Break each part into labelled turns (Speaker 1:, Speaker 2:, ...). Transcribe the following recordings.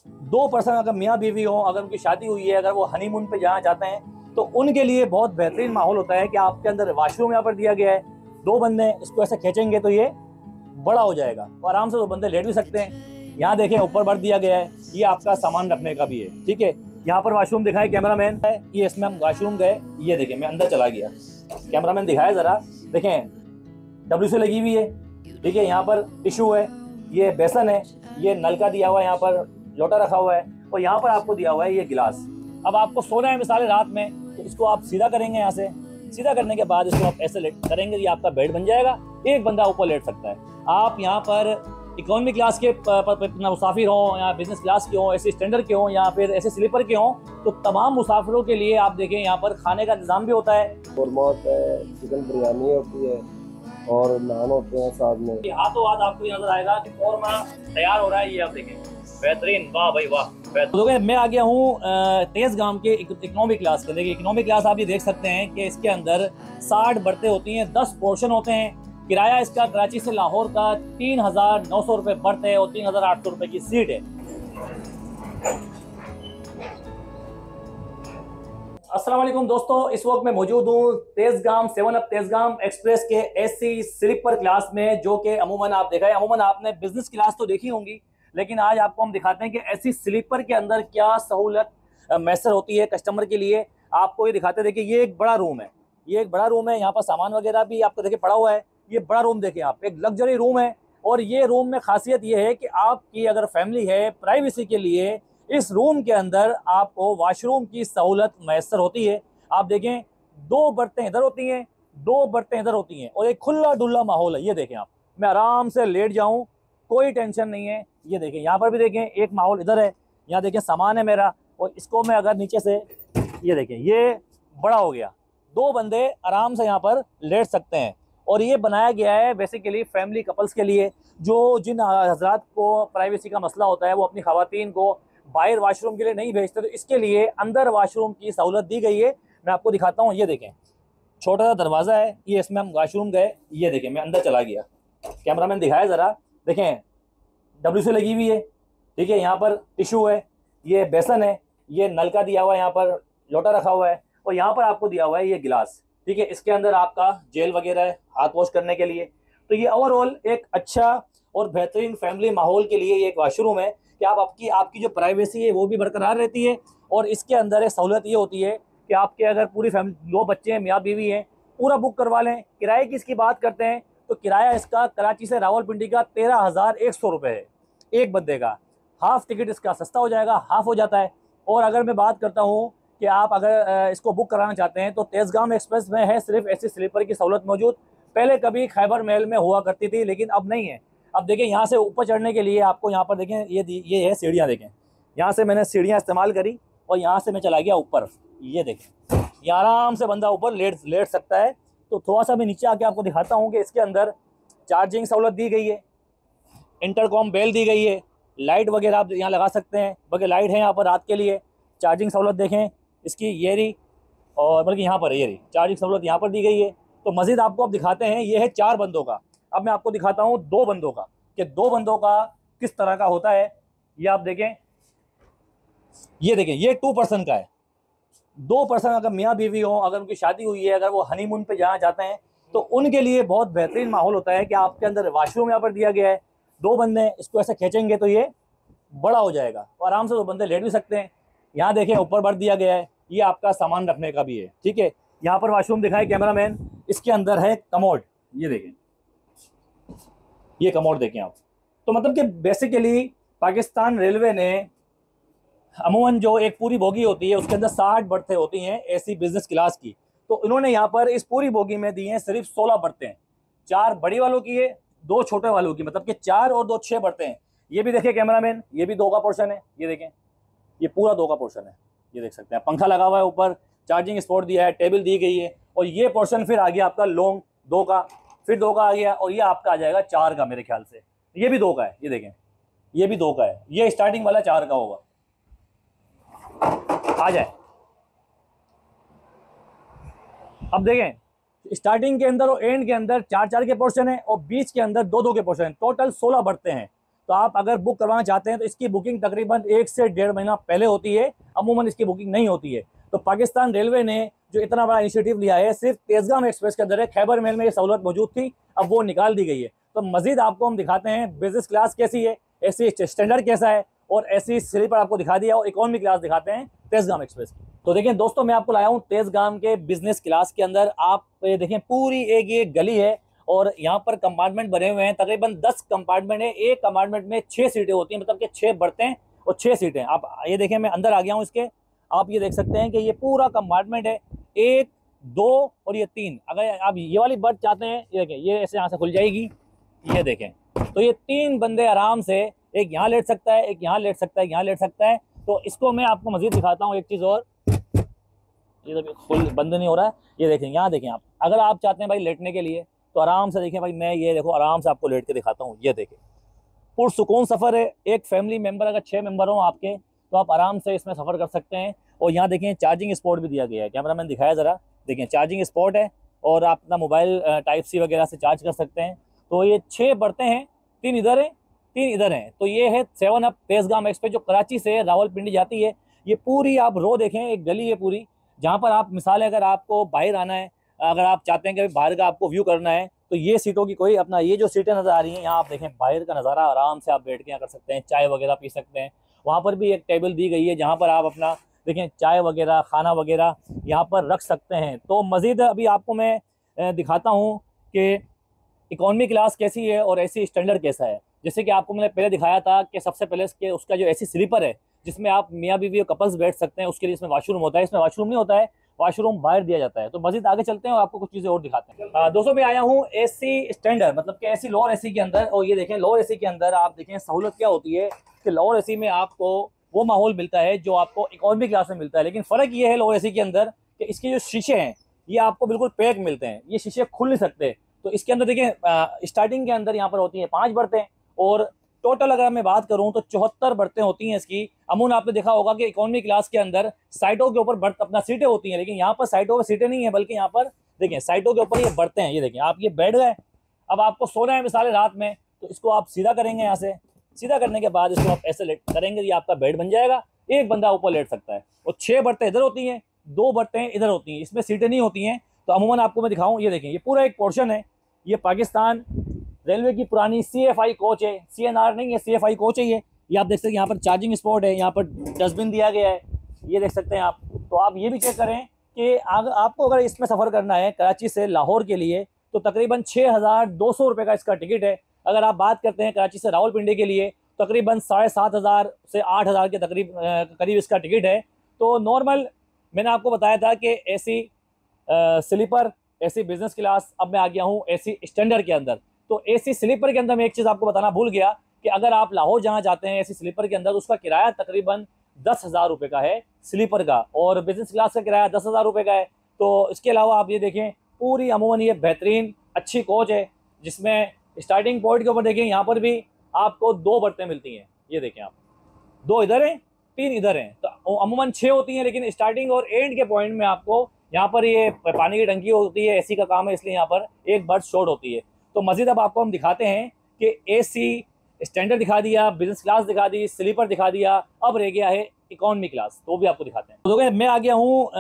Speaker 1: दो पर्सन अगर मियाँ बीवी हो, अगर उनकी शादी हुई है, अगर वो हनीमून पे जाना चाहते हैं तो उनके लिए बहुत बेहतरीन माहौल होता है कि आपके अंदर वॉशरूम यहाँ पर दिया गया है। दो बंदे इसको ऐसे खींचेंगे तो ये बड़ा हो जाएगा और आराम से दो बंदे लेट भी सकते हैं। यहाँ देखें ऊपर बर्थ दिया गया है, ये आपका सामान रखने का भी है। ठीक है, यहाँ पर वॉशरूम दिखाए कैमरामैन है, ये इसमें हम वॉशरूम गए, ये देखें मैं अंदर चला गया, कैमरामैन दिखाया जरा, देखें WC लगी हुई है। ठीक है, यहाँ पर टिश्यू है, ये बेसन है, ये नल का दिया हुआ है, यहाँ पर लोटा रखा हुआ है और यहाँ पर आपको दिया हुआ है ये गिलास। अब आपको सोना है मिसाल रात में, तो इसको आप सीधा करेंगे, यहाँ से सीधा करने के बाद इसको आप ऐसे लेट करेंगे, ये आपका बेड बन जाएगा, एक बंदा ऊपर लेट सकता है। आप यहाँ पर इकोनॉमी क्लास के मुसाफिर हों या बिजनेस क्लास के हों, ऐसे स्टैंडर्ड के हों या फिर ऐसे स्लीपर के हों, तो तमाम मुसाफिरों के लिए आप देखें यहाँ पर खाने का इंतजाम भी होता है।
Speaker 2: कौरमा होता है, चिकन बिरयानी होती है और नान होते हैं साथ में।
Speaker 1: हाथों हाथ आपको ये नजर आएगा कि कौरमा तैयार हो रहा है, ये आप देखें, बेहतरीन, वाह भाई वाह। तो मैं आ गया हूँ तेजगाम के इकोनॉमी क्लास के। देखिए इकोनॉमी क्लास आप ये देख सकते हैं कि इसके अंदर 60 बर्तें होती हैं, 10 पोर्शन होते हैं। किराया इसका कराची से लाहौर का 3,900 रुपये बर्थ है और 3,800 रुपये की सीट है। अस्सलाम वालेकुम दोस्तों, इस वक्त मैं मौजूद हूँ तेजगाम 7 अप तेजगाम एक्सप्रेस के एसी स्लीपर क्लास में, जो कि अमूमन आप देखा है, अमूमन आपने बिजनेस क्लास तो देखी होंगी, लेकिन आज आपको हम दिखाते हैं कि एसी स्लीपर के अंदर क्या सहूलत मैसर होती है कस्टमर के लिए। आपको ये दिखाते हैं। देखिए ये एक बड़ा रूम है, ये एक बड़ा रूम है, यहाँ पर सामान वगैरह भी आपको देखिए पड़ा हुआ है। ये बड़ा रूम देखें आप, एक लग्जरी रूम है और ये रूम में खासियत ये है कि आपकी अगर फैमिली है, प्राइवेसी के लिए इस रूम के अंदर आपको वॉशरूम की सहूलत मैसर होती है। आप देखें, दो बर्तें इधर होती हैं, दो बर्तें इधर होती हैं और एक खुला डुल्ला माहौल है। ये देखें आप, मैं आराम से लेट जाऊं, कोई टेंशन नहीं है। ये देखें, यहाँ पर भी देखें एक माहौल इधर है, यहाँ देखें सामान है मेरा, और इसको मैं अगर नीचे से, ये देखें ये बड़ा हो गया, दो बंदे आराम से यहाँ पर लेट सकते हैं। और ये बनाया गया है बेसिकली फैमिली कपल्स के लिए, जो जिन हजरात को प्राइवेसी का मसला होता है, वो अपनी खवातीन को बाहर वाशरूम के लिए नहीं भेजते, तो इसके लिए अंदर वाशरूम की सहूलत दी गई है। मैं आपको दिखाता हूँ, ये देखें छोटा सा दरवाज़ा है, ये इसमें हम वाशरूम गए, ये देखें मैं अंदर चला गया, कैमरामैन दिखाया ज़रा, देखें WC लगी हुई है। ठीक है, यहाँ पर टिश्यू है, ये बेसन है, ये नल का दिया हुआ है, यहाँ पर लोटा रखा हुआ है और यहाँ पर आपको दिया हुआ है ये गिलास। ठीक है, इसके अंदर आपका जेल वगैरह है हाथ वॉश करने के लिए। तो ये ओवरऑल एक अच्छा और बेहतरीन फैमिली माहौल के लिए ये एक वाशरूम है कि आप आपकी जो प्राइवेसी है वो भी बरकरार रहती है। और इसके अंदर एक सहूलत ये होती है कि आपके अगर पूरी फैमिली, 2 बच्चे हैं, मियाँ बीवी हैं, पूरा बुक करवा लें। किराए की इसकी बात करते हैं तो किराया इसका कराची से रावलपिंडी का 13,100 रुपये है एक बंदे का। हाफ टिकट इसका सस्ता हो जाएगा, हाफ हो जाता है। और अगर मैं बात करता हूँ कि आप अगर इसको बुक कराना चाहते हैं तो तेजगाम एक्सप्रेस में है सिर्फ ऐसी स्लीपर की सहूलत मौजूद। पहले कभी खैबर महल में हुआ करती थी, लेकिन अब नहीं है। अब देखें, यहाँ से ऊपर चढ़ने के लिए आपको यहाँ पर देखें ये है सीढ़ियाँ, देखें यहाँ से मैंने सीढ़ियाँ इस्तेमाल करी और यहाँ से मैं चला गया ऊपर। ये देखें, ये आराम से बंदा ऊपर लेट सकता है। तो थोड़ा सा मैं नीचे आके आपको दिखाता हूँ कि इसके अंदर चार्जिंग सहूलत दी गई है, इंटरकॉम बेल दी गई है, लाइट वगैरह आप यहाँ लगा सकते हैं, बल्कि लाइट है यहाँ पर रात के लिए। चार्जिंग सहूलत देखें इसकी, ये रही, और बल्कि यहाँ पर ये रही चार्जिंग सहूलत यहाँ पर दी गई है। तो मज़ीद आपको अब दिखाते हैं, ये है 4 बंदों का। अब मैं आपको दिखाता हूँ 2 बंदों का, कि 2 बंदों का किस तरह का होता है। ये आप देखें, ये देखें ये 2 पर्सन का है। 2 पर्सन अगर मियाँ बीवी हो, अगर उनकी शादी हुई है, अगर वो हनीमून पे जाना चाहते हैं तो उनके लिए बहुत बेहतरीन माहौल होता है कि आपके अंदर वॉशरूम यहाँ पर दिया गया है। 2 बंदे इसको ऐसे खींचेंगे तो ये बड़ा हो जाएगा और आराम से 2 बंदे लेट भी सकते हैं। यहाँ देखें ऊपर बर्थ दिया गया है, ये आपका सामान रखने का भी है। ठीक है, यहाँ पर वॉशरूम दिखाए कैमरामैन, इसके अंदर है कमोड, ये देखें ये कमोड देखें आप। तो मतलब कि बेसिकली पाकिस्तान रेलवे ने अमूमन जो एक पूरी बोगी होती है उसके अंदर 60 बर्तें होती हैं ऐसी बिजनेस क्लास की, तो इन्होंने यहाँ पर इस पूरी बोगी में दी हैं सिर्फ 16 बर्तें, 4 बड़ी वालों की है, 2 छोटे वालों की, मतलब कि 4 और 2 6 बर्तें हैं। ये भी देखें कैमरामैन, ये भी 2 का पोर्शन है, ये देखें ये पूरा 2 का पोर्शन है, ये देख सकते हैं। पंखा लगा हुआ है ऊपर, चार्जिंग स्पॉट दिया है, टेबल दी गई है, और ये पोर्शन फिर आ गया आपका लॉन्ग 2 का, फिर 2 का आ गया, और ये आपका आ जाएगा 4 का मेरे ख्याल से। ये भी 2 का है, ये देखें ये भी 2 का है, ये स्टार्टिंग वाला 4 का होगा। आ जाए, अब देखें स्टार्टिंग के अंदर और एंड के अंदर 4 4 के पोर्शन है और बीच के अंदर 2 2 के पोर्शन है। टोटल 16 बर्तें हैं। तो आप अगर बुक करवाना चाहते हैं तो इसकी बुकिंग तकरीबन 1 से 1.5 महीना पहले होती है, अमूमन इसकी बुकिंग नहीं होती है। तो पाकिस्तान रेलवे ने जो इतना बड़ा इनिशिएटिव लिया है, सिर्फ तेजगाम एक्सप्रेस के अंदर है, खैबर मेल में ये सहूलत मौजूद थी, अब वो निकाल दी गई है। तो मजीद आपको हम दिखाते हैं बिजनेस क्लास कैसी है, एसी स्टैंडर्ड कैसा है, और एसी स्लीपर आपको दिखा दिया, और इकोनॉमी क्लास दिखाते हैं तेजगाम एक्सप्रेस की। तो देखिए दोस्तों, मैं आपको लाया हूँ तेजगाम के बिजनेस क्लास के अंदर। आप ये देखें, पूरी एक ये गली है और यहाँ पर कंपार्टमेंट बने हुए हैं, तकरीबन 10 कंपार्टमेंट है। एक कंपार्टमेंट में 6 सीटें होती हैं, मतलब कि 6 बर्तें और 6 सीटें। आप ये देखें, मैं अंदर आ गया हूँ इसके। आप ये देख सकते हैं कि ये पूरा कंपार्टमेंट है, 1, 2 और ये 3। अगर आप ये वाली बर्थ चाहते हैं, ये देखें, ये ऐसे यहाँ से खुल जाएगी, ये देखें। तो ये 3 बंदे आराम से, एक यहाँ लेट सकता है, एक यहाँ लेट सकता है, यहाँ लेट सकता है। तो इसको मैं आपको मजीद दिखाता हूँ एक चीज़ और। ये तो फुल बंद नहीं हो रहा है, ये देखें, यहाँ देखें आप। अगर आप चाहते हैं भाई लेटने के लिए तो आराम से देखें भाई, मैं ये देखो आराम से आपको लेट के दिखाता हूँ। ये देखें, पुरसुकून सफ़र है। एक फैमिली मेंबर, अगर 6 मेंबर हो आपके, तो आप आराम से इसमें सफ़र कर सकते हैं। और यहाँ देखें चार्जिंग स्पॉट भी दिया गया है, कैमरा मैन दिखाया ज़रा, देखें चार्जिंग स्पॉट है, और आप अपना मोबाइल टाइप सी वगैरह से चार्ज कर सकते हैं। तो ये 6 बर्तें हैं, 3 इधर हैं, 3 इधर हैं। तो ये है 7 अप तेजगाम एक्सप्रेस, जो कराची से रावलपिंडी जाती है। ये पूरी आप रो देखें, एक गली है पूरी, जहाँ पर आप मिसाल है, अगर आपको बाहर आना है, अगर आप चाहते हैं कि बाहर का आपको व्यू करना है, तो ये सीटों की कोई अपना, ये जो सीटें नज़र आ रही हैं, यहाँ आप देखें बाहर का नज़ारा, आराम से आप बैठ के यहाँ कर सकते हैं, चाय वगैरह पी सकते हैं। वहाँ पर भी एक टेबल दी गई है, जहाँ पर आप अपना देखें चाय वगैरह, खाना वगैरह यहाँ पर रख सकते हैं। तो मज़ीद अभी आपको मैं दिखाता हूँ कि इकॉनमी क्लास कैसी है और एसी स्टैंडर्ड कैसा है। जैसे कि आपको मैंने पहले दिखाया था कि सबसे पहले उसका जो एसी स्लीपर है, जिसमें आप मियाँ बीवी और कपल्स बैठ सकते हैं, उसके लिए इसमें वॉशरूम होता है। इसमें वॉशरूम नहीं होता है, वॉशरूम बाहर दिया जाता है। तो मजीद आगे चलते हैं और आपको कुछ चीज़ें और दिखाते हैं। दोस्तों, मैं आया हूँ एसी स्टैंडर्ड, मतलब कि एसी लोअर एसी के अंदर। और ये देखें, लोअर एसी के अंदर आप देखें सहूलत क्या होती है कि लोअर एसी में आपको वो माहौल मिलता है जो आपको इकॉनमी क्लास में मिलता है। लेकिन फ़र्क ये है लोअर एसी के अंदर कि इसके जो शीशे हैं, ये आपको बिल्कुल पैक मिलते हैं, ये शीशे खुल नहीं सकते। तो इसके अंदर देखिए, स्टार्टिंग के अंदर यहाँ पर होती हैं 5 बर्तें, और टोटल अगर मैं बात करूं तो 74 बर्तें होती हैं इसकी। अमून आपने देखा होगा कि इकोनॉमी क्लास के अंदर साइडों के ऊपर बर्थ अपना सीटें होती हैं, लेकिन यहाँ पर साइडों पर सीटें नहीं है, बल्कि यहाँ पर देखें साइडों के ऊपर ये बर्तें हैं। ये देखें, आप ये बैठ गए, अब आपको सोना है मिसाल रात में, तो इसको आप सीधा करेंगे, यहाँ से सीधा करने के बाद इसको आप ऐसे लेट करेंगे, ये आपका बेड बन जाएगा। एक बंदा ऊपर लेट सकता है, और 6 बर्तें इधर होती हैं, 2 बर्तें इधर होती हैं, इसमें सीटें नहीं होती हैं। तो अमूमन आपको मैं दिखाऊँ, ये देखें, ये पूरा एक पोर्शन है, ये पाकिस्तान रेलवे की पुरानी CFI कोच है, CNR नहीं है, CFI कोच है ये आप देख सकते हैं। यहाँ पर चार्जिंग स्पॉट है, यहाँ पर डस्टबिन दिया गया है, ये देख सकते हैं आप। तो आप ये भी चेक करें कि आपको अगर इसमें सफ़र करना है कराची से लाहौर के लिए, तो तकरीबन 6,200 रुपये का इसका टिकट है। अगर आप बात करते हैं कराची से रावलपिंडी के लिए, तकरीबन 7,500 से 8,000 के करीब इसका टिकट है। तो नॉर्मल मैंने आपको बताया था कि AC sleeper, AC business class, अब मैं आ गया हूँ एसी स्टैंडर्ड के अंदर। तो एसी स्लीपर के अंदर मैं एक चीज़ आपको बताना भूल गया कि अगर आप लाहौर जाना चाहते हैं एसी स्लीपर के अंदर, तो उसका किराया तकरीबन 10,000 रुपये का है स्लीपर का, और बिजनेस क्लास का किराया 10,000 रुपये का है। तो इसके अलावा आप ये देखें, पूरी अमूमन ये बेहतरीन अच्छी कोच है, जिसमें स्टार्टिंग पॉइंट के ऊपर देखें, यहाँ पर भी आपको 2 बर्तें मिलती हैं। ये देखें आप, 2 इधर हैं, 3 इधर हैं, तो अमूमन 6 होती हैं। लेकिन स्टार्टिंग और एंड के पॉइंट में आपको यहाँ पर ये पानी की टंकी होती है, एसी का काम है, इसलिए यहाँ पर एक बर्थ शॉर्ट होती है। तो मज़ीद अब आपको हम दिखाते हैं कि एसी स्टैंडर्ड दिखा दिया, बिजनेस क्लास दिखा दी, स्लीपर दिखा दिया, अब रह गया है इकोनॉमी क्लास, तो भी आपको दिखाते हैं। तो देखिए, मैं आ गया हूँ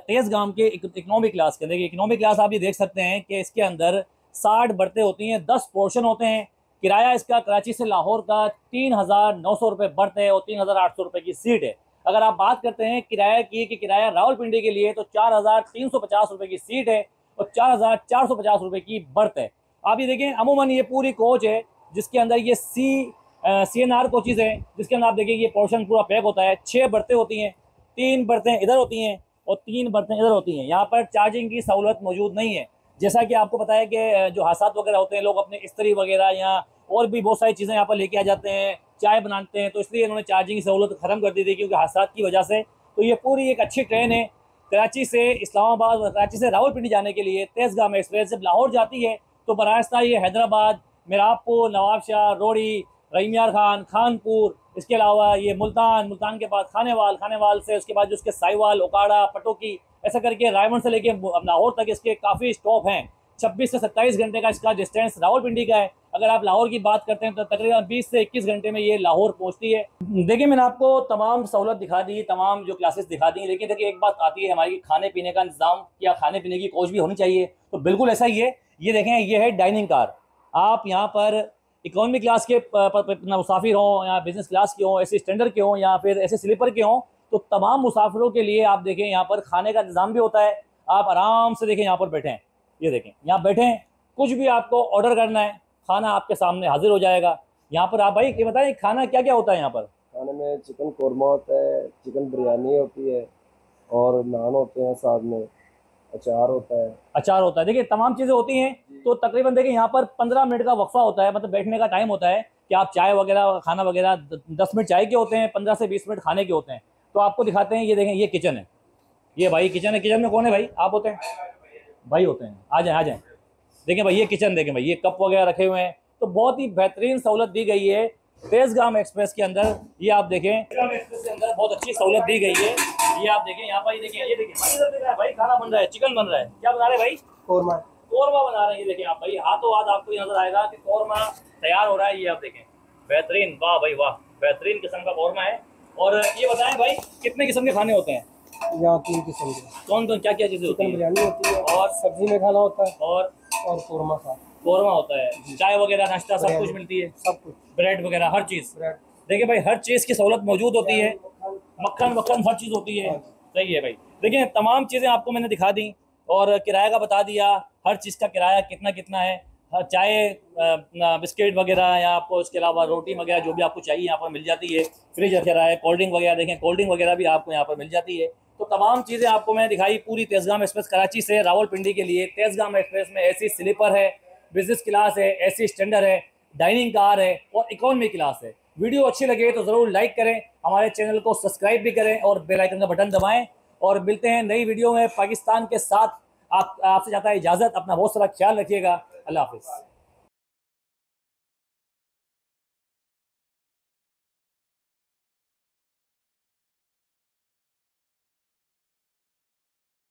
Speaker 1: तेजगाम के इकोनॉमी क्लास के अंदर। इकोनॉमी क्लास आप ये देख सकते हैं कि इसके अंदर 60 बर्तें होती हैं, 10 पोर्शन होते हैं। किराया इसका कराची से लाहौर का 3,900 रुपये बर्थ है, और 3,800 रुपये की सीट है। अगर आप बात करते हैं किराया की, कि किराया रावलपिंडी के लिए, तो 4,350 रुपये की सीट है, और 4,450 रुपये की बर्थ है। आप ये देखें, अमूमन ये पूरी कोच है, जिसके अंदर ये CNR कोचेज़ है, जिसके अंदर आप देखें ये पोर्शन पूरा पैक होता है। 6 बर्तें होती हैं, 3 बर्तें इधर होती हैं और 3 बर्तें इधर होती हैं। यहाँ पर चार्जिंग की सहूलत मौजूद नहीं है। जैसा कि आपको पता है कि जो हादसात वगैरह होते हैं, लोग अपने इस्त्री वगैरह या और भी बहुत सारी चीज़ें यहाँ पर लेके आ जाते हैं, चाय बनाते हैं, तो इसलिए इन्होंने चार्जिंग की सहूलत ख़त्म कर दी थी, क्योंकि हादसात की वजह से। तो ये पूरी एक अच्छी ट्रेन है, कराची से इस्लामाबाद और कराची से रावलपिंडी जाने के लिए तेजगाम एक्सप्रेस जब लाहौर जाती है, तो बरास्ता ये हैदराबाद, मिरापुर, नवाबशाह, रोड़ी, रहीमियार खान, खानपुर, इसके अलावा ये मुल्तान के बाद खानेवाल से उसके बाद जो उसके साहिवाल, ओकाड़ा, पटोकी, ऐसा करके रायमंड से लेके लाहौर तक इसके काफ़ी स्टॉप हैं। 26 से 27 घंटे का इसका डिस्टेंस रावलपिंडी का है। अगर आप लाहौर की बात करते हैं तो तकरीबन 20 से 21 घंटे में ये लाहौर पहुंचती है। देखिए मैंने आपको तमाम सहूलत दिखा दी, तमाम जो क्लासेस दिखा दी, लेकिन देखिए एक बात आती है हमारी, खाने पीने का इंतजाम या खाने पीने की कोच भी होनी चाहिए। तो बिल्कुल ऐसा ही है। ये देखें, ये है डाइनिंग कार। आप यहाँ पर इकोनॉमी क्लास के मुसाफिर हों या बिजनेस क्लास के हों, ऐसे स्टैंडर्ड के हों या फिर ऐसे स्लीपर के हों, तो तमाम मुसाफिरों के लिए आप देखें यहाँ पर खाने का इंतजाम भी होता है। आप आराम से देखें यहाँ पर बैठें, ये देखें यहाँ बैठें, कुछ भी आपको ऑर्डर करना है खाना आपके सामने हाजिर हो जाएगा। यहाँ पर आप भाई ये बताएं खाना क्या क्या होता है यहाँ पर?
Speaker 2: खाने में चिकन कौरमा होता है, चिकन बिरयानी होती है और नान होते हैं, साथ में अचार होता है।
Speaker 1: अचार होता है, देखिए तमाम चीज़ें होती हैं। तो तकरीबन देखिए यहाँ पर 15 मिनट का वक्फा होता है, मतलब बैठने का टाइम होता है कि आप चाय वगैरह खाना वगैरह 10 मिनट चाय के होते हैं, 15 से 20 मिनट खाने के होते हैं। तो आपको दिखाते हैं, ये देखें ये किचन है, ये भाई किचन है। किचन में कौन है भाई? आप होते हैं भाई, होते हैं, आ जाएं आ जाएं। देखें भाई ये किचन, देखें भाई ये कप वगैरह रखे हुए हैं। तो बहुत ही बेहतरीन सहूलत दी गई है तेजगाम एक्सप्रेस के अंदर। ये आप देखें तेजगाम एक्सप्रेस के अंदर बहुत अच्छी सहूलत दी गई है। ये आप देखें यहाँ पर, ये देखिए, ये देखिए भाई, इधर देख रहा है भाई, खाना बन रहा है, चिकन बन रहा है। क्या बना रहे भाई?
Speaker 2: कौरमा।
Speaker 1: कौरमा बना रहे हैं। ये देखिए आप भाई, हाथों हाथ आपको नजर आएगा कि कौरमा तैयार हो रहा है। ये आप देखें, बेहतरीन, वाह भाई वाह, बेहतरीन किस्म का कौरमा है। और ये बताएं भाई कितने किस्म के खाने होते हैं
Speaker 2: यहाँ? 3 किस्म के।
Speaker 1: कौन कौन क्या क्या चीज़ें होती
Speaker 2: चिकन
Speaker 1: हैं?
Speaker 2: बिरयानी होती है
Speaker 1: और
Speaker 2: सब्जी में खाना होता है
Speaker 1: और
Speaker 2: कौरमा साथ।
Speaker 1: कौरमा होता है, चाय वगैरह नाश्ता सब कुछ मिलती है,
Speaker 2: सब कुछ,
Speaker 1: ब्रेड वगैरह हर चीज़।
Speaker 2: ब्रेड,
Speaker 1: देखिए भाई हर चीज़ की सहूलत मौजूद होती है, मक्खन वक्खन हर चीज़ होती है। सही है भाई। देखिए तमाम चीज़ें आपको मैंने दिखा दी और किराए का बता दिया, हर चीज़ का किराया कितना कितना है। हर चाय बिस्किट वगैरह या आपको इसके अलावा रोटी वगैरह जो भी आपको चाहिए यहाँ पर मिल जाती है। फ्रिज रखा रहा है, कोल्ड ड्रिंक वगैरह, देखें कोल्ड ड्रिंक वगैरह भी आपको यहाँ पर मिल जाती है। तो तमाम चीज़ें आपको मैंने दिखाई पूरी तेजगाम एक्सप्रेस कराची से रावलपिंडी के लिए। तेजगाम एक्सप्रेस में एसी स्लीपर है, बिजनेस क्लास है, एसी स्टैंडर्ड है, डाइनिंग कार है और इकोनॉमी क्लास है। वीडियो अच्छी लगे तो ज़रूर लाइक करें, हमारे चैनल को सब्सक्राइब भी करें और बेल आइकन का बटन दबाएं। और मिलते हैं नई वीडियो में पाकिस्तान के साथ। आपसे चाहता है इजाज़त। अपना बहुत सारा ख्याल रखिएगा। अल्लाह हाफिज़।